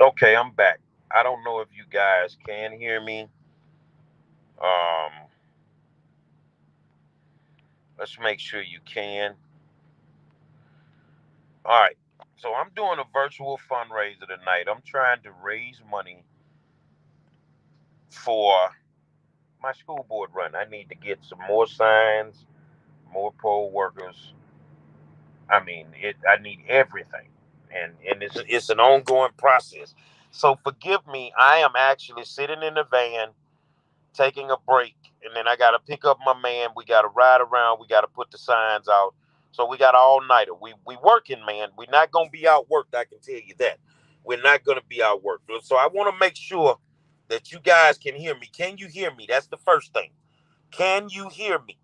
Okay, I'm back. I don't know if you guys can hear me. Um, let's make sure you can. All right. So I'm doing a virtual fundraiser tonight. I'm trying to raise money for my school board run. I need to get some more signs, more poll workers. I need everything, and it's an ongoing process. So forgive me. I am actually sitting in the van taking a break, and then I got to pick up my man. We got to ride around. We got to put the signs out. So we got all nighter. We working, man. We're not gonna be outworked. I can tell you that. We're not gonna be outworked. So I want to make sure that you guys can hear me. Can you hear me? That's the first thing. Can you hear me?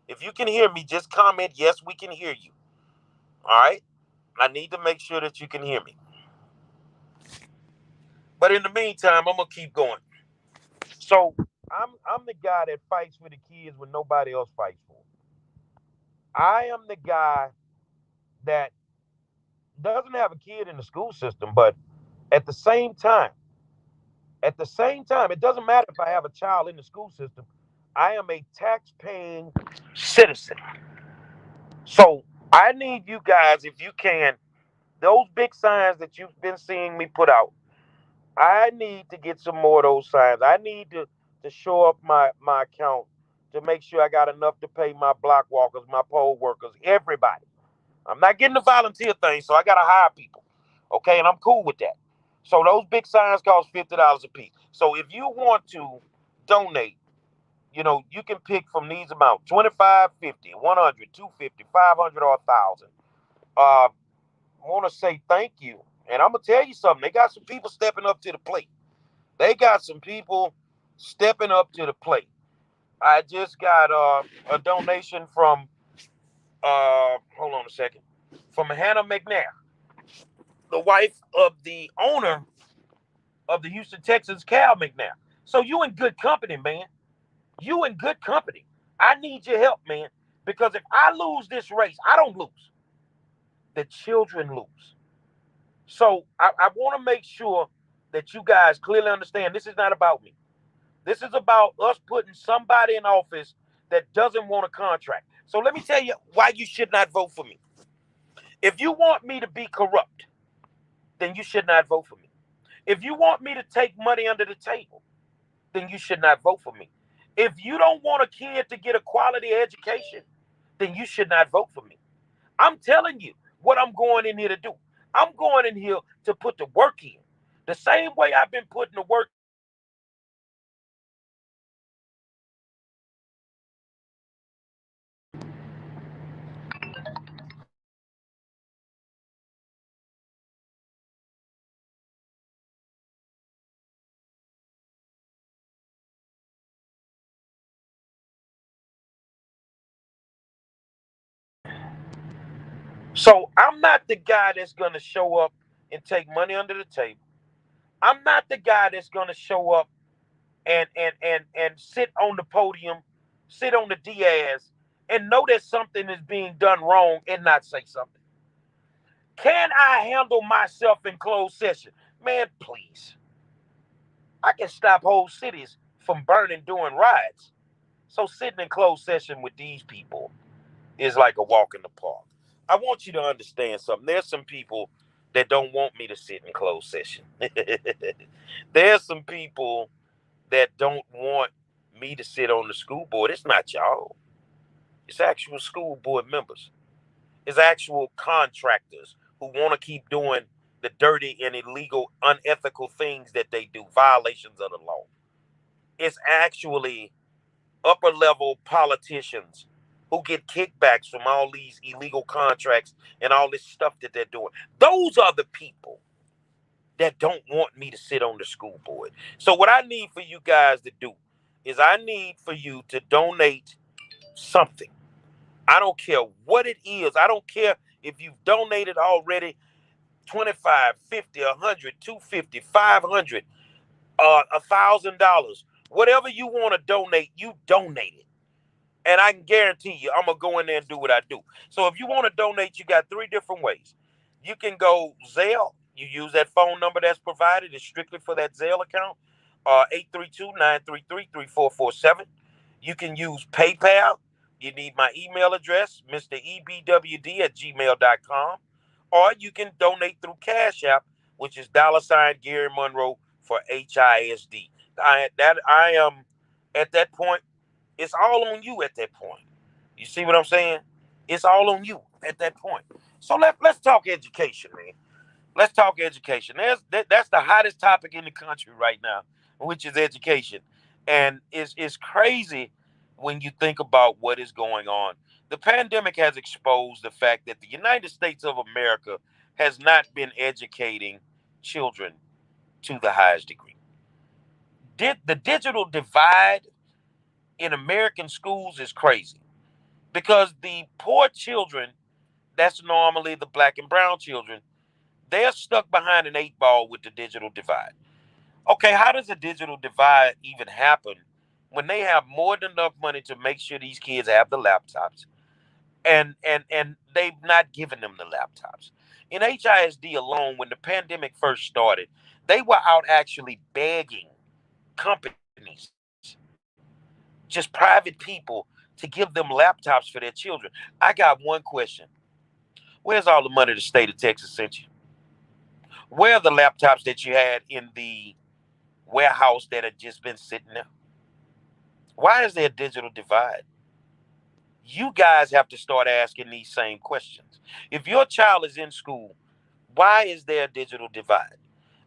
If you can hear me, just comment yes. We can hear you. All right. I need to make sure that you can hear me. But in the meantime, I'm gonna keep going. So I'm the guy that fights for the kids when nobody else fights for them. I am the guy that doesn't have a kid in the school system, but at the same time, it doesn't matter if I have a child in the school system. I am a tax-paying citizen. So I need you guys, if you can, those big signs that you've been seeing me put out. I need to get some more of those signs. I need to show up my account to make sure I got enough to pay my block walkers, my poll workers, everybody. I'm not getting the volunteer thing, so I gotta hire people. Okay, and I'm cool with that. So those big signs cost $50 a piece. So if you want to donate, you can pick from these amounts: 25, 50, 100, 250, 500, or 1,000. I want to say thank you. And I'm gonna tell you something. They got some people stepping up to the plate. They got some people stepping up to the plate. I just got a donation from hold on a second, from Hannah McNair, the wife of the owner of the Houston Texans, Cal McNair. So you in good company, man. You in good company. I need your help, man. Because if I lose this race, I don't lose. The children lose. So I want to make sure that you guys clearly understand this is not about me. This is about us putting somebody in office that doesn't want a contract. So let me tell you why you should not vote for me. If you want me to be corrupt, then you should not vote for me. If you want me to take money under the table, then you should not vote for me. If you don't want a kid to get a quality education, then you should not vote for me. I'm telling you what I'm going in here to do. I'm going in here to put the work in. The same way I've been putting the work in to make sure that my kids are safe. The same way I've been putting the work in to make sure that my kids are educated. The same way I've been putting the work in to make sure that my kids are safe. So I'm not the guy that's gonna show up and take money under the table. I'm not the guy that's gonna show up and sit on the podium, sit on the Diaz, and know that something is being done wrong and not say something. Can I handle myself in closed session? Man, please. I can stop whole cities from burning during riots. So sitting in closed session with these people is like a walk in the park. I want you to understand something. There's some people that don't want me to sit in closed session. There's some people that don't want me to sit on the school board. It's not y'all. It's actual school board members. It's actual contractors who want to keep doing the dirty and illegal, unethical things that they do, violations of the law. It's actually upper level politicians who get kickbacks from all these illegal contracts and all this stuff that they're doing. Those are the people that don't want me to sit on the school board. So what I need for you guys to do is I need for you to donate something. I don't care what it is. I don't care if you've donated already 25, 50, 100, 250, 500, $1,000. Whatever you want to donate, you donate it. And I can guarantee you, I'm going to go in there and do what I do. So if you want to donate, you got three different ways. You can go Zelle. You use that phone number that's provided. It's strictly for that Zelle account. 832-933-3447. You can use PayPal. You need my email address, mrebwd@gmail.com. Or you can donate through Cash App, which is $ Gerry Monroe for HISD. I am at that point, it's all on you at that point. You see what I'm saying? It's all on you at that point. So let's talk education, man. Let's talk education. That's the hottest topic in the country right now, which is education. And it's crazy when you think about what is going on. The pandemic has exposed the fact that the United States of America has not been educating children to the highest degree. The digital divide in American schools is crazy because the poor children, that's normally the black and brown children, they're stuck behind an 8 ball with the digital divide. Okay, how does a digital divide even happen when they have more than enough money to make sure these kids have the laptops and they've not given them the laptops? In HISD alone, when the pandemic first started, they were out actually begging companies, just private people, to give them laptops for their children. I got one question. Where's all the money the state of Texas sent you? Where are the laptops that you had in the warehouse that had just been sitting there? Why is there a digital divide? You guys have to start asking these same questions. If your child is in school, why is there a digital divide?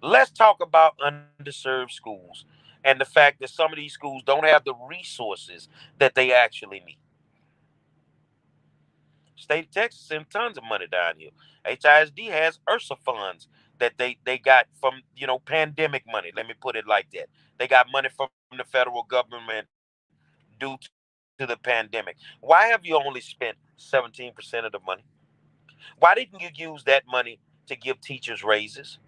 Let's talk about underserved schools and the fact that some of these schools don't have the resources that they actually need. State of Texas sends tons of money down here. HISD has URSA funds that they got from pandemic money. Let me put it like that. They got money from the federal government due to the pandemic. Why have you only spent 17% of the money? Why didn't you use that money to give teachers raises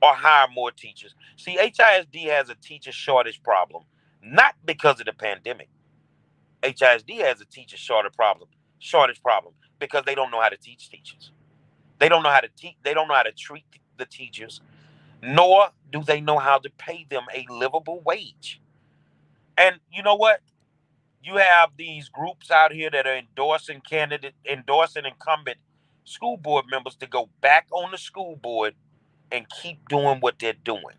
or hire more teachers? See, HISD has a teacher shortage problem, not because of the pandemic. HISD has a teacher shortage problem because they don't know how to teach teachers. They don't know how to teach. They don't know how to treat the teachers, nor do they know how to pay them a livable wage. And you know what? You have these groups out here that are endorsing incumbent school board members to go back on the school board and keep doing what they're doing.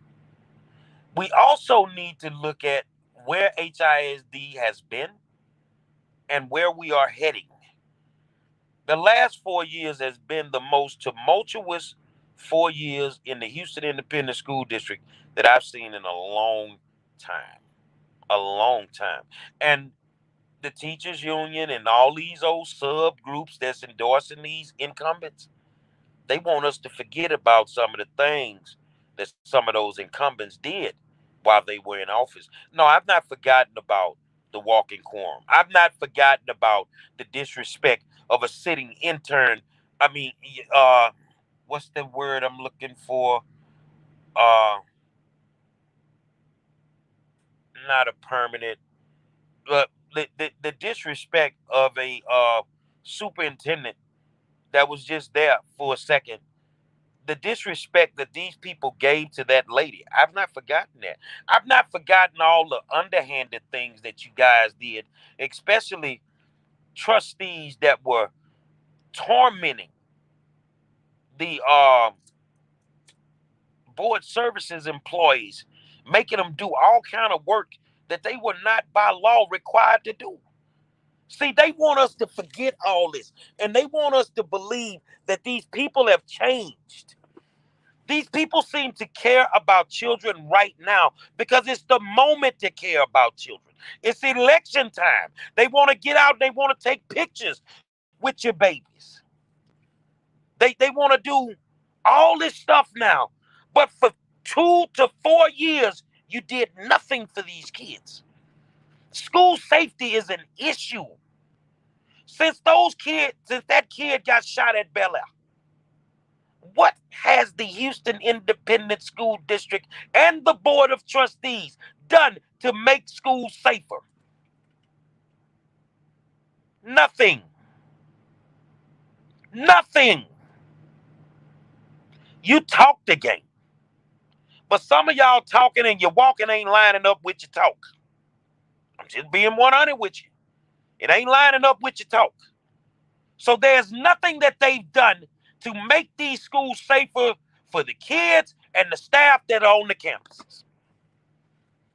We also need to look at where HISD has been and where we are heading. The last 4 years has been the most tumultuous 4 years in the Houston Independent School District that I've seen in a long time. A long time. And the teachers union and all these old subgroups that's endorsing these incumbents, they want us to forget about some of the things that some of those incumbents did while they were in office. No, I've not forgotten about the walking quorum. I've not forgotten about the disrespect of a sitting intern. I mean, what's the word I'm looking for? Uh, Not a permanent, but the disrespect of a superintendent that was just there for a second. The disrespect that these people gave to that lady. I've not forgotten that. I've not forgotten all the underhanded things that you guys did, especially trustees that were tormenting the board services employees, making them do all kind of work that they were not by law required to do. See, they want us to forget all this, and they want us to believe that these people have changed. These people seem to care about children right now because it's the moment to care about children. It's election time. They want to get out and they want to take pictures with your babies. They want to do all this stuff now. But for 2 to 4 years, you did nothing for these kids. School safety is an issue. Since that kid got shot at Bel Air, what has the Houston Independent School District and the Board of Trustees done to make schools safer? Nothing. Nothing. You talk the game. But some of y'all talking and your walking ain't lining up with your talk. I'm just being 100 with you. It ain't lining up with your talk. So there's nothing that they've done to make these schools safer for the kids and the staff that are on the campuses.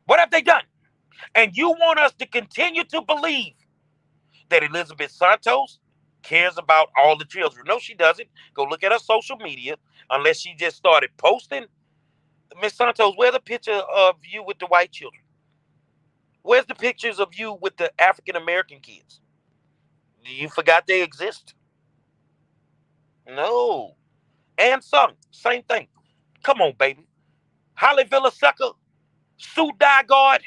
What have they done? And you want us to continue to believe that Elizabeth Santos cares about all the children. No, she doesn't. Go look at her social media, unless she just started posting. Miss Santos, where's the picture of you with the white children? Where's the pictures of you with the African-American kids? You forgot they exist? No. And some, same thing. Come on, baby. Holly Villaseca, Sue Dygard,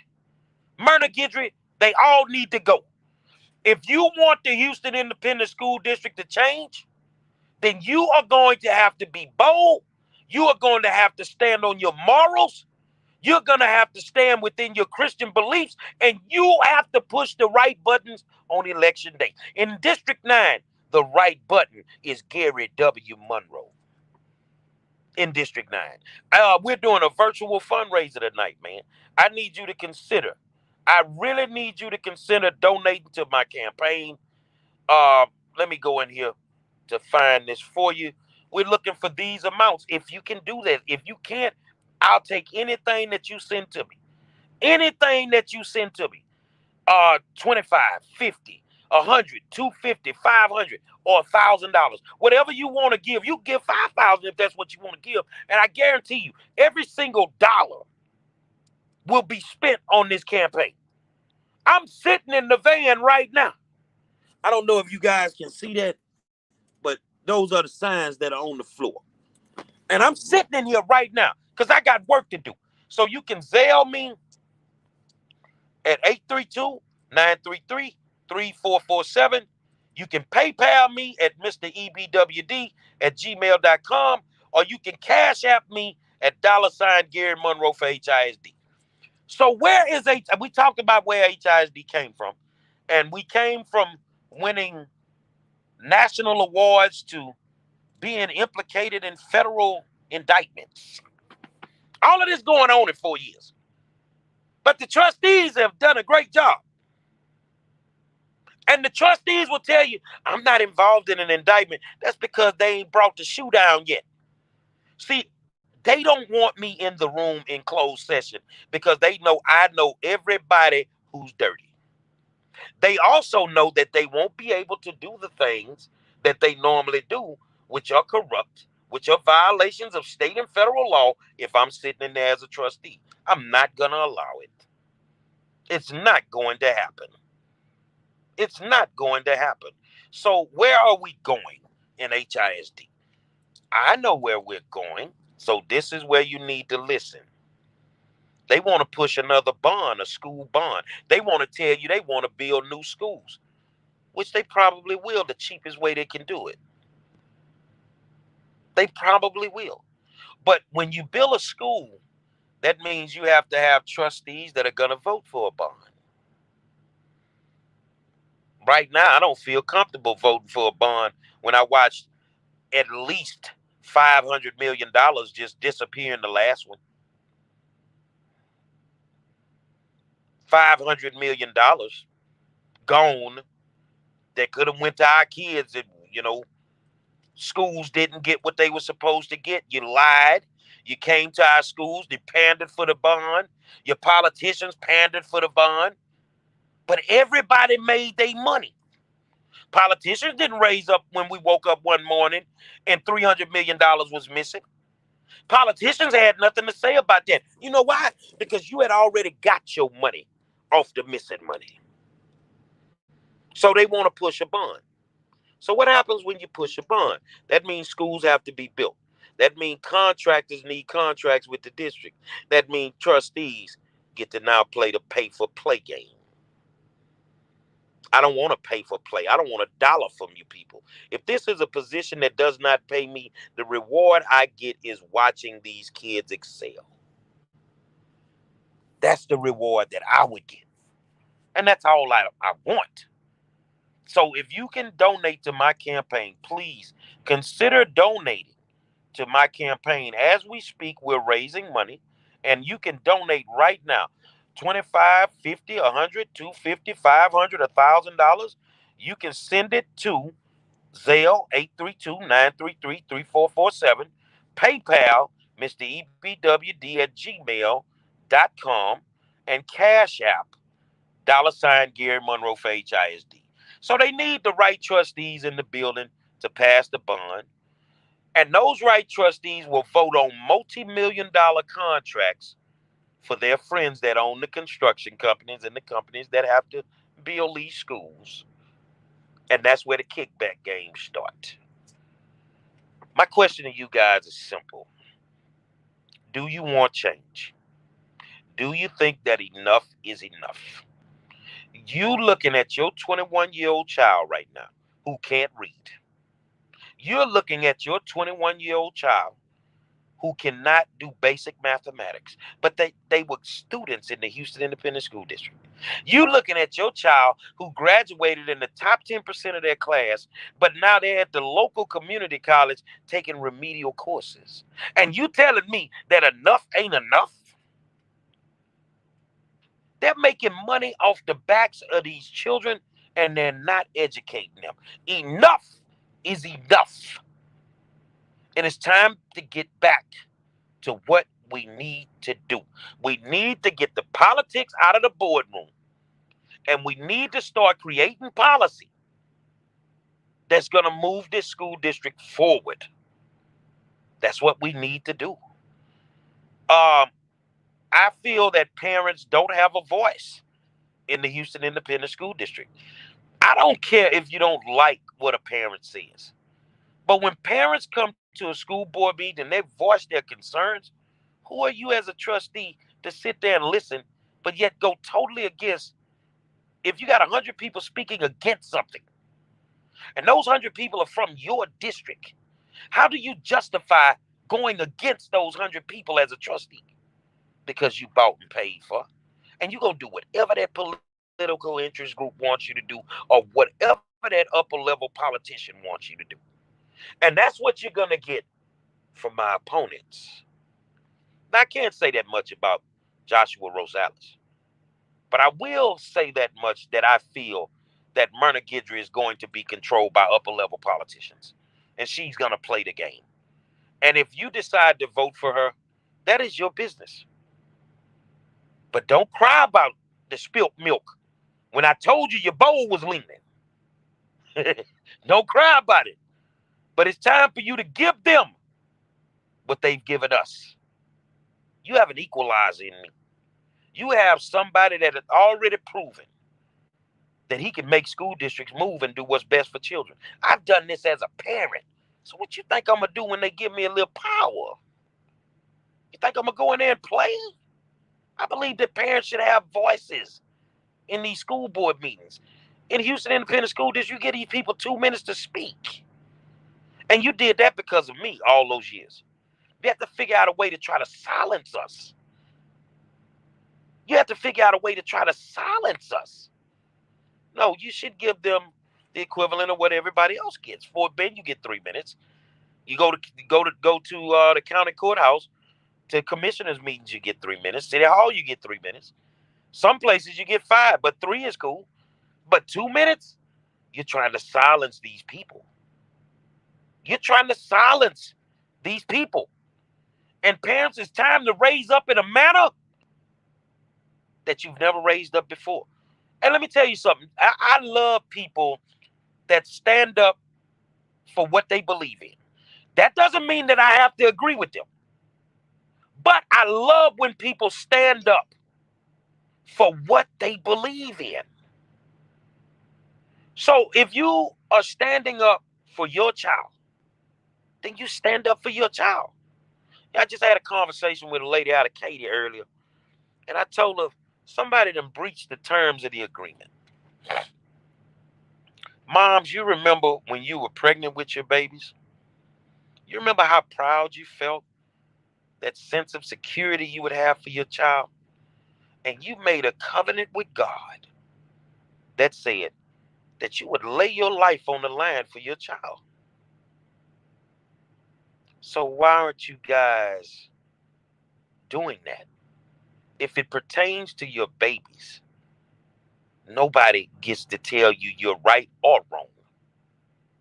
Myrna Guidry, they all need to go. If you want the Houston Independent School District to change, then you are going to have to be bold. You are going to have to stand on your morals. You're going to have to stand within your Christian beliefs, and you have to push the right buttons on election day. In District 9, the right button is Gerry W. Monroe. In District 9. We're doing a virtual fundraiser tonight, man. I need you to consider. I really need you to consider donating to my campaign. Let me go in here to find this for you. We're looking for these amounts. If you can do that. If you can't, I'll take anything that you send to me. Anything that you send to me. 25, 50, 100, 250, 500, or $1,000. Whatever you want to give, you give 5,000 if that's what you want to give. And I guarantee you, every single dollar will be spent on this campaign. I'm sitting in the van right now. I don't know if you guys can see that, but those are the signs that are on the floor. And I'm sitting in here right now because I got work to do. So you can Zelle me at 832-933-3447. You can PayPal me at MrEBWD@gmail.com, or you can Cash App me at $ Gerry Monroe for HISD. So where is we talked about where HISD came from, and we came from winning national awards to being implicated in federal indictments. All of this going on in 4 years. But the trustees have done a great job. And the trustees will tell you, I'm not involved in an indictment. That's because they ain't brought the shoe down yet. See, they don't want me in the room in closed session because they know I know everybody who's dirty. They also know that they won't be able to do the things that they normally do, which are corrupt, which are violations of state and federal law, if I'm sitting in there as a trustee. I'm not going to allow it. It's not going to happen. It's not going to happen. So where are we going in HISD? I know where we're going, so this is where you need to listen. They want to push another bond, a school bond. They want to tell you they want to build new schools, which they probably will, the cheapest way they can do it. They probably will. But when you build a school, that means you have to have trustees that are going to vote for a bond. Right now, I don't feel comfortable voting for a bond when I watched at least $500 million just disappear in the last one. $500 million gone that could have went to our kids. And, schools didn't get what they were supposed to get. You lied. You came to our schools. They pandered for the bond. Your politicians pandered for the bond. But everybody made their money. Politicians didn't raise up when we woke up one morning and $300 million was missing. Politicians had nothing to say about that. You know why? Because you had already got your money off the missing money. So they want to push a bond. So what happens when you push a bond? That means schools have to be built. That means contractors need contracts with the district. That means trustees get to now play the pay-for-play game. I don't want to pay for play. I don't want $1 from you people. If this is a position that does not pay me, the reward I get is watching these kids excel. That's the reward that I would get. And that's all I want. So if you can donate to my campaign, please consider donating to my campaign. As we speak, we're raising money, and you can donate right now. 25, 50, 100, 250, 500, $1,000. You can send it to Zelle 832-933-3447, PayPal, Mr. EBWD at gmail.com, and Cash App, $Gerry Monroe for HISD. So they need the right trustees in the building to pass the bond. And those right trustees will vote on multi-million-dollar contracts for their friends that own the construction companies and the companies that have to build these schools. And that's where the kickback games start. My question to you guys is simple. Do you want change? Do you think that enough is enough? You looking at your 21-year-old child right now who can't read. You're looking at your 21-year-old child who cannot do basic mathematics, but they were students in the Houston Independent School District. You looking at your child who graduated in the top 10% of their class, but now they're at the local community college taking remedial courses. And you telling me that enough ain't enough? They're making money off the backs of these children, and they're not educating them. Enough is enough. And it's time to get back to what we need to do. We need to get the politics out of the boardroom, and we need to start creating policy that's going to move this school district forward. That's what we need to do. I feel that parents don't have a voice in the Houston Independent School District. I don't care if you don't like what a parent says, but when parents come to a school board meeting and they voice their concerns, who are you as a trustee to sit there and listen, but yet go totally against? If you got 100 people speaking against something, and those 100 people are from your district, how do you justify going against those 100 people as a trustee? Because you bought and paid for, and you're going to do whatever that political interest group wants you to do, or whatever that upper level politician wants you to do. And that's what you're going to get from my opponents. Now, I can't say that much about Joshua Rosales, but I will say that much, that I feel that Myrna Guidry is going to be controlled by upper level politicians, and she's going to play the game. And if you decide to vote for her, that is your business. But don't cry about the spilt milk when I told you your bowl was leaning. Don't cry about it. But it's time for you to give them what they've given us. You have an equalizer in me. You have somebody that has already proven that he can make school districts move and do what's best for children. I've done this as a parent. So what you think I'm going to do when they give me a little power? You think I'm going to go in there and play? I believe that parents should have voices in these school board meetings. In Houston Independent School District, you get these people 2 minutes to speak. And you did that because of me all those years. You have to figure out a way to try to silence us. You have to figure out a way to try to silence us. No, you should give them the equivalent of what everybody else gets. Fort Bend, you get 3 minutes. You go to the county courthouse, to commissioners meetings, you get 3 minutes. City Hall, you get 3 minutes. Some places you get 5, but 3 is cool. But 2 minutes, you're trying to silence these people. You're trying to silence these people. And parents, it's time to raise up in a manner that you've never raised up before. And let me tell you something. I love people that stand up for what they believe in. That doesn't mean that I have to agree with them. But I love when people stand up for what they believe in. So if you are standing up for your child, then you stand up for your child. I just had a conversation with a lady out of Katy earlier, and I told her somebody done breached the terms of the agreement. Moms, you remember when you were pregnant with your babies? You remember how proud you felt? That sense of security you would have for your child? And you made a covenant with God that said that you would lay your life on the line for your child. So why aren't you guys doing that? If it pertains to your babies, nobody gets to tell you you're right or wrong.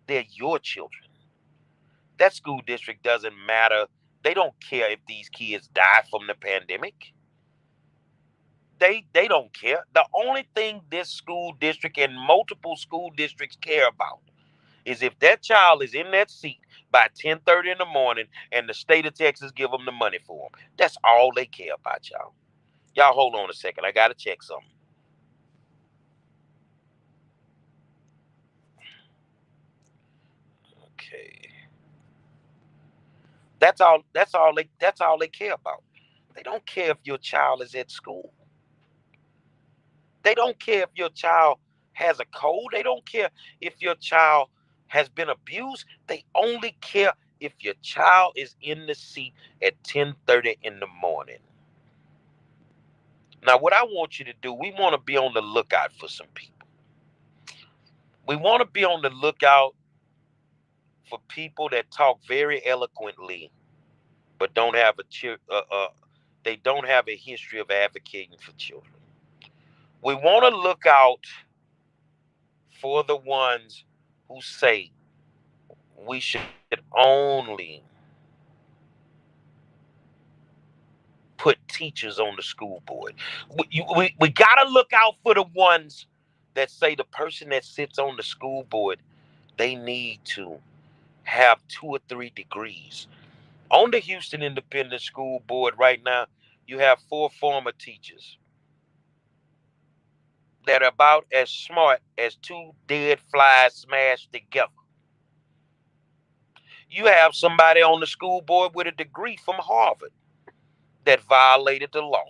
They're your children. That school district doesn't matter. They don't care if these kids die from the pandemic. They don't care. The only thing this school district and multiple school districts care about is if that child is in that seat by 10:30 in the morning and the state of Texas give them the money for them. That's all they care about, y'all. Y'all hold on a second. I got to check something. Okay. That's all they care about. They don't care if your child is at school. They don't care if your child has a cold. They don't care if your child has been abused. They only care if your child is in the seat at 10:30 in the morning. Now, what I want you to do, we want to be on the lookout for some people. We want to be on the lookout for people that talk very eloquently, but they don't have a history of advocating for children. We want to look out for the ones who say we should only put teachers on the school board. We got to look out for the ones that say the person that sits on the school board, they need to have 2 or 3 degrees. On the Houston Independent School Board right now, you have 4 former teachers that are about as smart as 2 dead flies smashed together. You have somebody on the school board with a degree from Harvard that violated the law.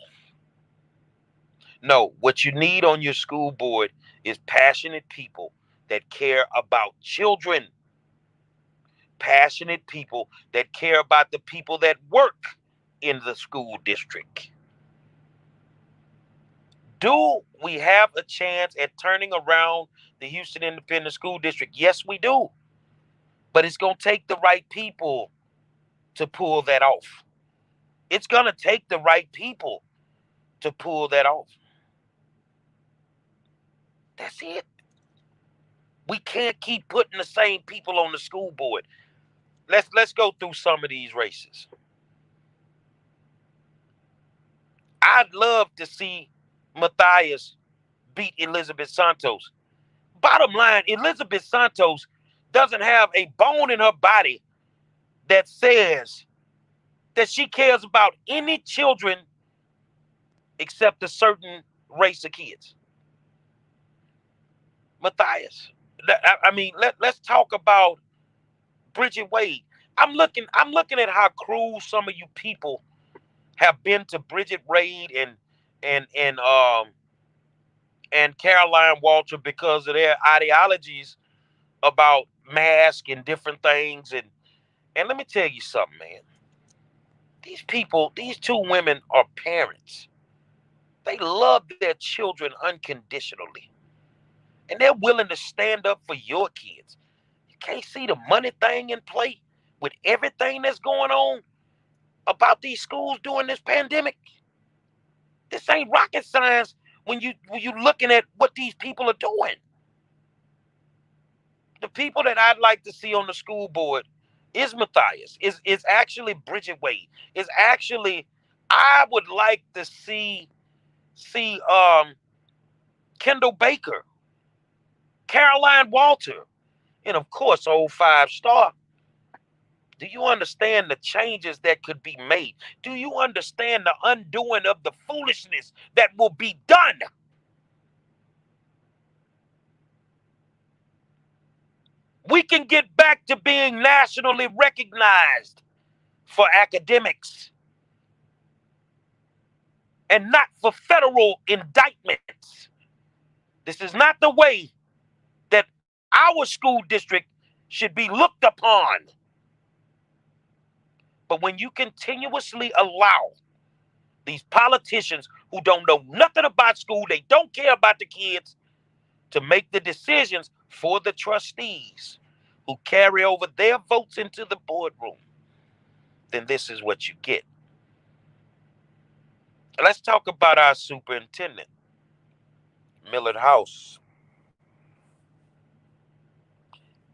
No, what you need on your school board is passionate people that care about children, passionate people that care about the people that work in the school district. Do we have a chance at turning around the Houston Independent School District? Yes, we do. But it's going to take the right people to pull that off. It's going to take the right people to pull that off. That's it. We can't keep putting the same people on the school board. Let's go through some of these races. I'd love to see Matthias beat Elizabeth Santos. Bottom line, Elizabeth Santos doesn't have a bone in her body that says that she cares about any children except a certain race of kids. Matthias. I mean, let's talk about Bridget Wade. I'm looking at how cruel some of you people have been to Bridget Wade and and um and Caroline Walter because of their ideologies about masks and different things. And let me tell you something, man. These people, these 2 women are parents. They love their children unconditionally. And they're willing to stand up for your kids. You can't see the money thing in play with everything that's going on about these schools during this pandemic. This ain't rocket science when you looking at what these people are doing. The people that I'd like to see on the school board is Matthias, is actually Bridget Wade, is actually I would like to see Kendall Baker, Caroline Walter, and of course old 5-star. Do you understand the changes that could be made? Do you understand the undoing of the foolishness that will be done? We can get back to being nationally recognized for academics and not for federal indictments. This is not the way that our school district should be looked upon. But when you continuously allow these politicians who don't know nothing about school, they don't care about the kids, to make the decisions for the trustees who carry over their votes into the boardroom, then this is what you get. Let's talk about our superintendent, Millard House.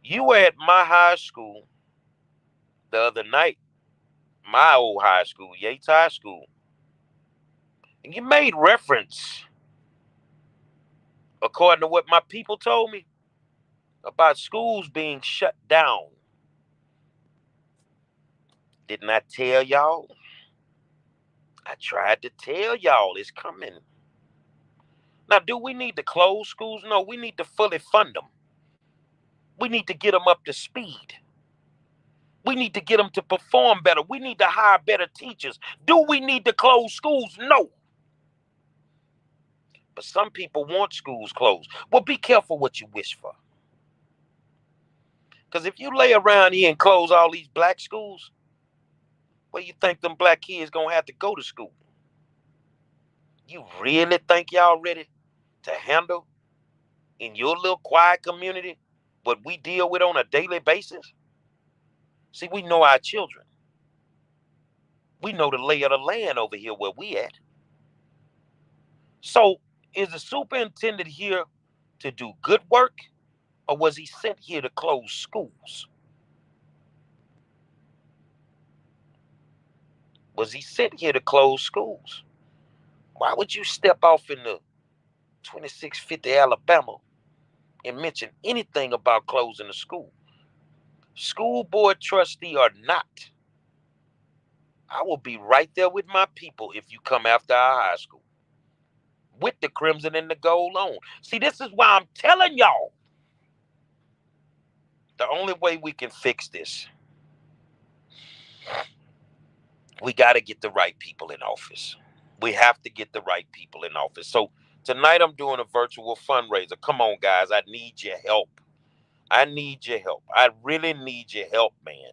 You were at my high school the other night, my old high school, Yates High School, and you made reference, according to what my people told me, about schools being shut down. Didn't I tell y'all? I tried to tell y'all it's coming. Now, do we need to close schools? No, we need to fully fund them. We need to get them up to speed. We need to get them to perform better. We need to hire better teachers. Do we need to close schools? No. But some people want schools closed. Well, be careful what you wish for. Because if you lay around here and close all these black schools, where you think them black kids going to have to go to school? You really think y'all ready to handle in your little quiet community what we deal with on a daily basis? See, we know our children. We know the lay of the land over here where we at. So is the superintendent here to do good work, or was he sent here to close schools? Was he sent here to close schools? Why would you step off in the 2650 Alabama and mention anything about closing a school? School board trustee or not, I will be right there with my people if you come after our high school with the crimson and the gold on. See, this is why I'm telling y'all, the only way we can fix this, we got to get the right people in office. We have to get the right people in office. So tonight I'm doing a virtual fundraiser. Come on, guys. I need your help. I need your help. I really need your help, man.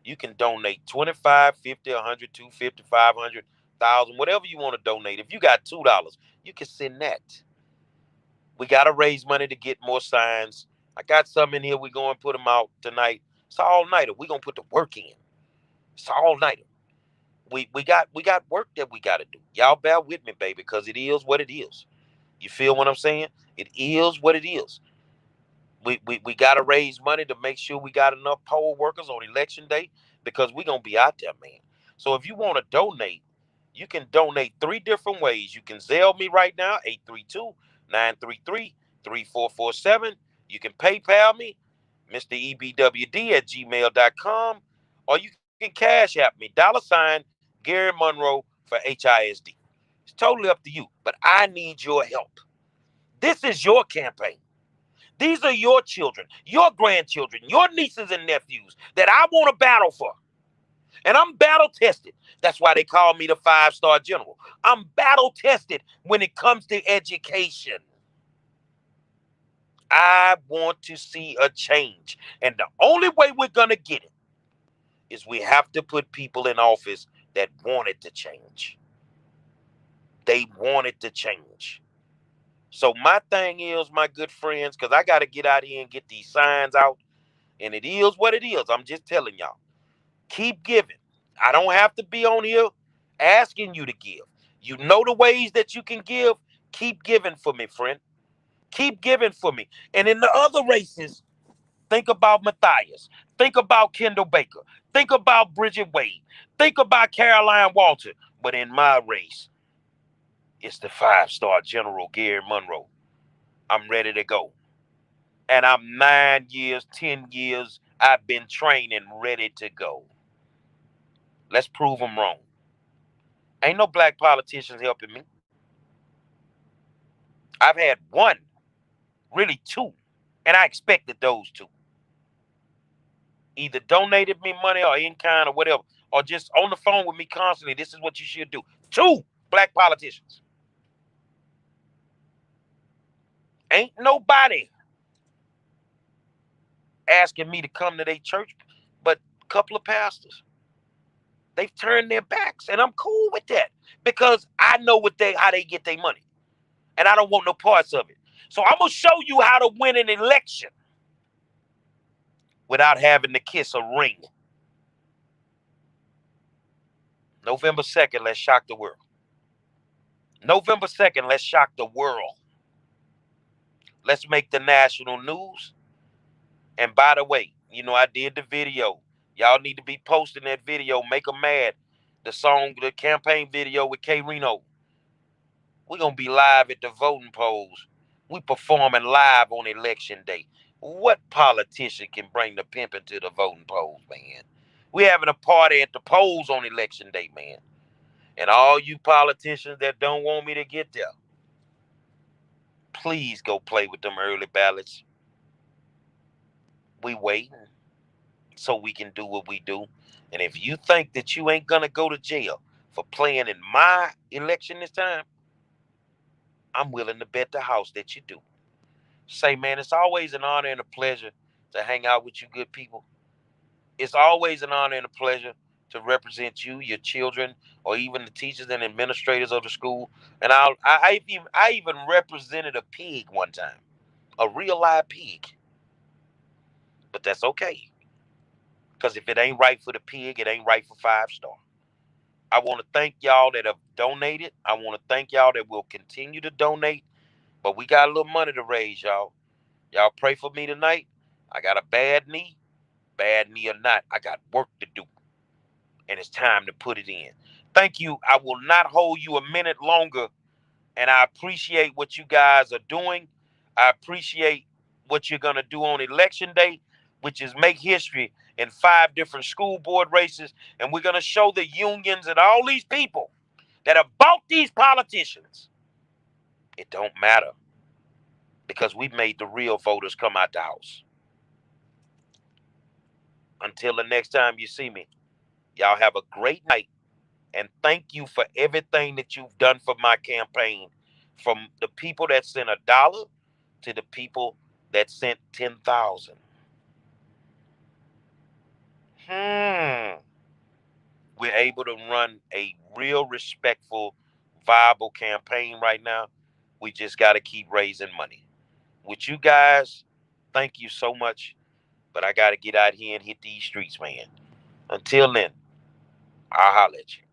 You can donate 25, 50, 100, 250, 500, 1,000, whatever you want to donate. If you got $2, you can send that. We got to raise money to get more signs. I got some in here. We're going to put them out tonight. It's all nighter. We're going to put the work in. It's all nighter. We got work that we got to do. Y'all bear with me, baby, because it is what it is. You feel what I'm saying? It is what it is. We got to raise money to make sure we got enough poll workers on election day, because we're going to be out there, man. So if you want to donate, you can donate 3 different ways. You can Zelle me right now, 832-933-3447. You can PayPal me, Mr. EBWD at gmail.com, or you can Cash App me, $Gerry Monroe for HISD. It's totally up to you, but I need your help. This is your campaign. These are your children, your grandchildren, your nieces and nephews that I want to battle for. And I'm battle tested. That's why they call me the 5-star general. I'm battle tested when it comes to education. I want to see a change. And the only way we're going to get it is we have to put people in office that want it to change. They want it to change. So my thing is, my good friends, because I got to get out here and get these signs out. And it is what it is. I'm just telling y'all. Keep giving. I don't have to be on here asking you to give. You know the ways that you can give. Keep giving for me, friend. Keep giving for me. And in the other races, think about Matthias. Think about Kendall Baker. Think about Bridget Wade. Think about Caroline Walter. But in my race, it's the 5-star general, Gerry Monroe. I'm ready to go. And I'm 9 years, 10 years, I've been training, ready to go. Let's prove them wrong. Ain't no black politicians helping me. I've had 1, really 2, and I expected those 2. Either donated me money or in kind or whatever, or just on the phone with me constantly. This is what you should do. 2 black politicians. Ain't nobody asking me to come to their church but a couple of pastors. They've turned their backs, and I'm cool with that because I know how they get their money, and I don't want no parts of it. So I'm going to show you how to win an election without having to kiss a ring. November 2nd, let's shock the world. November 2nd, let's shock the world. Let's make the national news. And by the way, I did the video. Y'all need to be posting that video. Make them mad. The campaign video with K Reno. We're going to be live at the voting polls. We performing live on election day. What politician can bring the pimping to the voting polls, man? We having a party at the polls on election day, man. And all you politicians that don't want me to get there, please go play with them early ballots. We waiting so we can do what we do. And if you think that you ain't gonna go to jail for playing in my election this time, I'm willing to bet the house that you do. Say, man, it's always an honor and a pleasure to hang out with you good people. It's always an honor and a pleasure to represent you, your children, or even the teachers and administrators of the school. And I even represented a pig one time, a real live pig. But that's okay, because if it ain't right for the pig, it ain't right for 5 Star. I want to thank y'all that have donated. I want to thank y'all that will continue to donate. But we got a little money to raise, y'all. Y'all pray for me tonight. I got a bad knee or not. I got work to do. And it's time to put it in. Thank you. I will not hold you a minute longer. And I appreciate what you guys are doing. I appreciate what you're going to do on election day, which is make history in 5 different school board races. And we're going to show the unions and all these people that have bought these politicians. It don't matter, because we made the real voters come out the house. Until the next time you see me, y'all have a great night. And thank you for everything that you've done for my campaign. From the people that sent $1 to the people that sent 10,000. We're able to run a real respectful, viable campaign right now. We just got to keep raising money. With you guys, thank you so much. But I got to get out here and hit these streets, man. Until then, I'll holler at you.